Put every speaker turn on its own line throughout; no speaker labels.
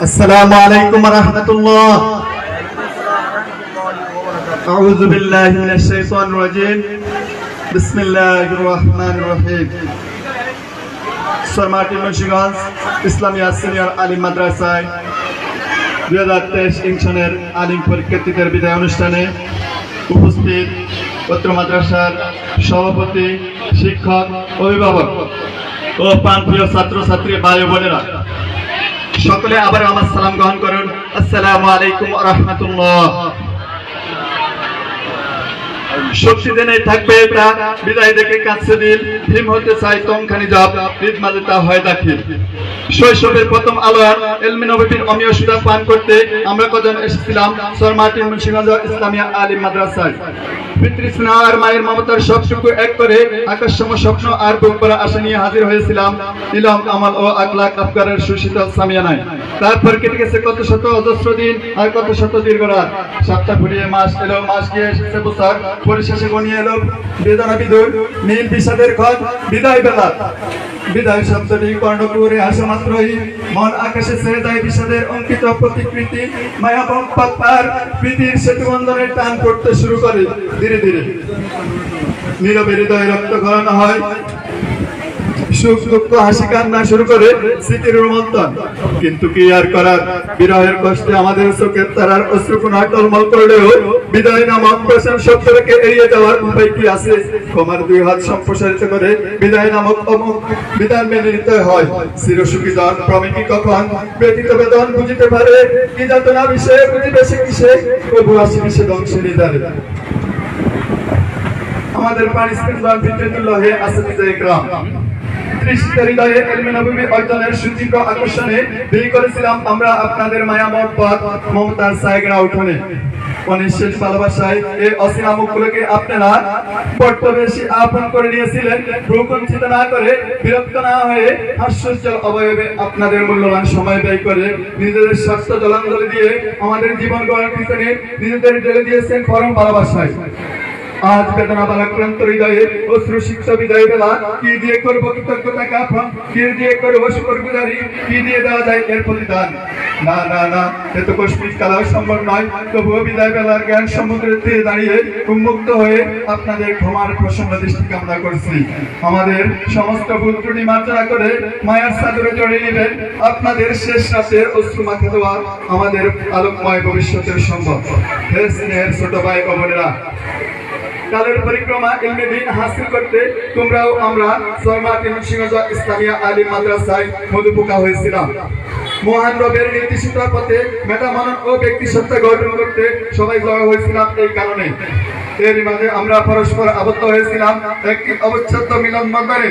আসসালামু আলাইকুম ওয়া রাহমাতুল্লাহ। আউযু বিল্লাহি মিনাশ শাইতানির রাজীম। বিসমিল্লাহির রহমানির রহিম। সরমাটি মুন্সিগঞ্জ ইসলামিয়া সিনিয়র আলিম মাদ্রাসায় 2023 ইংশনের আলিম পরীক্ষার্থীদের বিদায় অনুষ্ঠানে উপস্থিত পত্র মাদ্রাসার সভাপতি, শিক্ষক, অভিভাবক ও প্রাণপ্রিয় ছাত্রছাত্রী ভাই ও বোনেরা, সকলে আবার আমার সালাম গ্রহণ করুন। আসসালামু আলাইকুম ওয়া রাহমাতুল্লাহ। শক্তি দেনে থাকবে প্রাণ, বিদায় দেখে কাছে দিল, হিম হতে চাই তমখানি জব, ঈদ মাঝে তা হয় দাখিল। শৈশবের প্রথম আলোয়ার ইলমে নববীর অমীয় সুধা পান করতে আমরা কজন এসেছিলাম সরমাটি মুন্সিগঞ্জ ইসলামিয়া আলিম মাদ্রাসায়। পিতৃ স্নেহ আর মায়ের মমতার সবটুকু এক করে আকাশসম স্বপ্ন আর বুক ভরা আশা নিয়ে হাজির হয়েছিলাম ইলম, আমল ও আখলাক আফকারের সুশীতল সামিয়ানায়। তারপর কেটে গেছে কত শত অজস্র দিন আর কত শত দীর্ঘ রাত। সপ্তাহ ফুরিয়ে মাস এলো, মাস গিয়ে এসেছে বছর, পরিশেষে গনিয়ে এলো বেদনা বিদুর নীল বিষাদের ঘর বিদায় বেলা। বিদায় শব্দটি কর্ণপুরে আসা মাত্রই মন আকাশে ছেড়ে যায় বিষাদের অঙ্কিত প্রতিকৃতি। মায়া পার প্রীতির সেতু বন্ধনের টান পড়তে শুরু করে ধীরে ধীরে। নীরবে হৃদয় রক্ত গলানো হয়, সুখ দুঃখ হাসি কান্না শুরু করে স্মৃতির রোমন্থন। কিন্তু কি আর করার, বিরহের কষ্টে আমাদের চোখের তারার অশ্রুকণা টলমল করলেও বিদায় নামক প্রশান শব্দকে এড়িয়ে যাওয়ার উপায় কি আছে? ক্ষমার দুই হাত সম্প্রসারিত করে বিদায় নামক অমুক বিধান মেনে নিতে হয়। চিরসুখী জন প্রমিকি কখন ব্যতীত বেদন বুঝিতে পারে, কি যাতনা বিষয়ে বুঝিবে সে কিসে, প্রভু আসিনি সে ধ্বংসে নিদারে। আমাদের পারিস্পেন্দার বিদ্যুল্লাহ হে আছে বিজয় গ্রাম হৃদয়ে ইলমে নববী অর্জনের সুতীব্র আকর্ষণে বিয়ে করেছিলাম আমরা আপনাদের মায়া মহব্বত মমতার সায়গা উঠোনে। অনিশ্চিত ভালোবাসায় এই অসীম মুখগুলোকে আপনারা বড্ড বেশি আপন করে নিয়েছিলেন। প্রকুঞ্চিত না করে, বিরক্ত না হয়ে হাস্যোজ্জ্বল অবয়বে আপনাদের মূল্যবান সময় ব্যয় করে নিজেদের স্বাস্থ্য জলাঞ্জলি দিয়ে আমাদের জীবন গড়ার পিছনে নিজেদের ঢেলে দিয়েছেন পরম ভালোবাসায়। আজ বেদনা বালাক্রান্ত হৃদয়ে অশ্রু শিক্ষা বিদায় বেলা। কি দিয়ে করবো কৃতজ্ঞতা জ্ঞাপন, কি দিয়ে করবো শুকরগুজারি, কি দিয়ে দেওয়া যায় এর প্রতিদান? না না না, এত কষ্টিক কালাও সম্ভব নয়। তবুও বিদায় বেলার জ্ঞান সমুদ্রের তীরে দাঁড়িয়ে উন্মুক্ত হয়ে আপনাদের ক্ষমার প্রসন্ন দৃষ্টি কামনা করছি। আমাদের সমস্ত ভুল ত্রুটি মার্জনা করে মায়ার চাদরে জড়িয়ে নেবেন আপনাদের শেষ রাতের অশ্রু মাখা দেওয়া আমাদের আলোকময় ভবিষ্যতের সম্ভব। হে স্নেহের ছোট ভাই ও বোনেরা, কালের পরিক্রমা ইলমে দ্বীন হাসিল করতে তোমরাও আমরা সরমাটি মুন্সিগঞ্জ ইসলামিয়া আলিম মাদ্রাসায় মধুপোকা হয়েছিলাম। মহান রবের নির্দেশিত পথে মেধা মানন ও ব্যক্তি সত্তা গঠন করতে সবাই জড়ো হয়েছিলাম। এই কারণে এর মাঝে আমরা পরস্পর আবদ্ধ হয়েছিলাম একটি অবিচ্ছেদ্য মিলন বন্ধনে।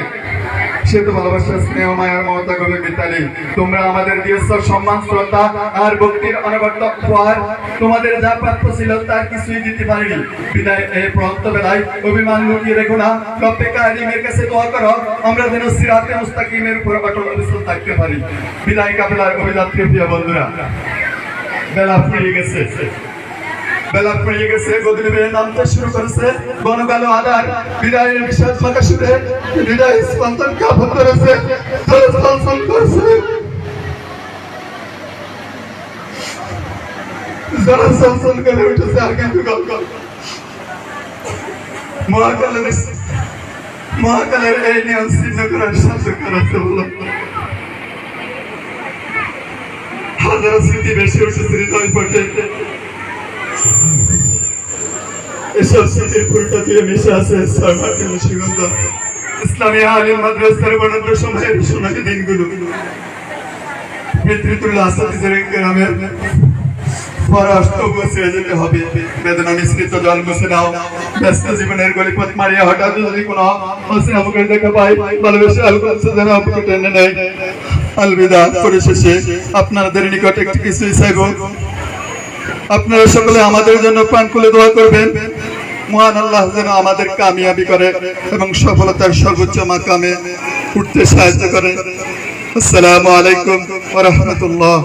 সে তো ভালোবাসা, স্নেহ, মায়ার মমতা গভীর মিতালি। তোমরা আমাদের দিয়েছ সম্মান, শ্রদ্ধা আর ভক্তির অনবদ্য উপহার। তোমাদের যা প্রাপ্য ছিল তার কিছুই দিতে পারিনি। বিদায় এই প্রান্ত বেলায় অভিমান লুকিয়ে রেখো না। রব্বে কারিমের কাছে দোয়া করো আমরা যেন সিরাতে মুস্তাকিমের উপর অটল অবিচল থাকতে পারি। বিদায় কাফেলার অভিযাত্রী প্রিয় বন্ধুরা, বেলা ফুরিয়ে গেছে, বেলা ফুরিয়ে গেছে, গদিরে বেয়ে নামতে শুরু করেছে ঘন কালো আধার। বিদায়ের বিশ্বাস মাখা শুনে হৃদয় স্পন্দন কাঁপন করেছে, চলচল করছে, যারা চলচল করে উঠেছে। আর কিন্তু মহাকালের এই নিয়ম ছিন্ন করার সাহায্য করেছে বলো। হাজারো স্মৃতি বেশি উঠেছে হৃদয় পটে। এসব স্মৃতির ফুলটা দিয়ে মিশে আছে সরমাটি মুন্সিগঞ্জ ইসলামিয়া আলিম মাদ্রাসার বর্ণাঢ্য সময়ের সোনালী দিনগুলো। পিতৃতুল্য আসাতিজের গ্রামের পররাষ্ট্র ছেড়ে যেতে হবে। বেদনা মিশ্রিত জল মুছে নাও। ব্যস্ত জীবনের গলিপথ মারিয়া হঠাৎ যদি কোনো অসীম মুখের দেখা পাই, ভালোবেসে আলকাছে যেন আপুকে টেনে নেয়। আলবিদা। পরিশেষে আপনাদের নিকট একটি কিছুই চাইব, আপনারা সকলে আমাদের জন্য প্রাণ খুলে দোয়া করবেন। মহান আল্লাহ যেন আমাদের কামিয়াবি করে এবং সফলতার সর্বোচ্চ মাকামে উঠতে সাহায্য করে। আসসালামু আলাইকুম ওয়া রাহমাতুল্লাহ।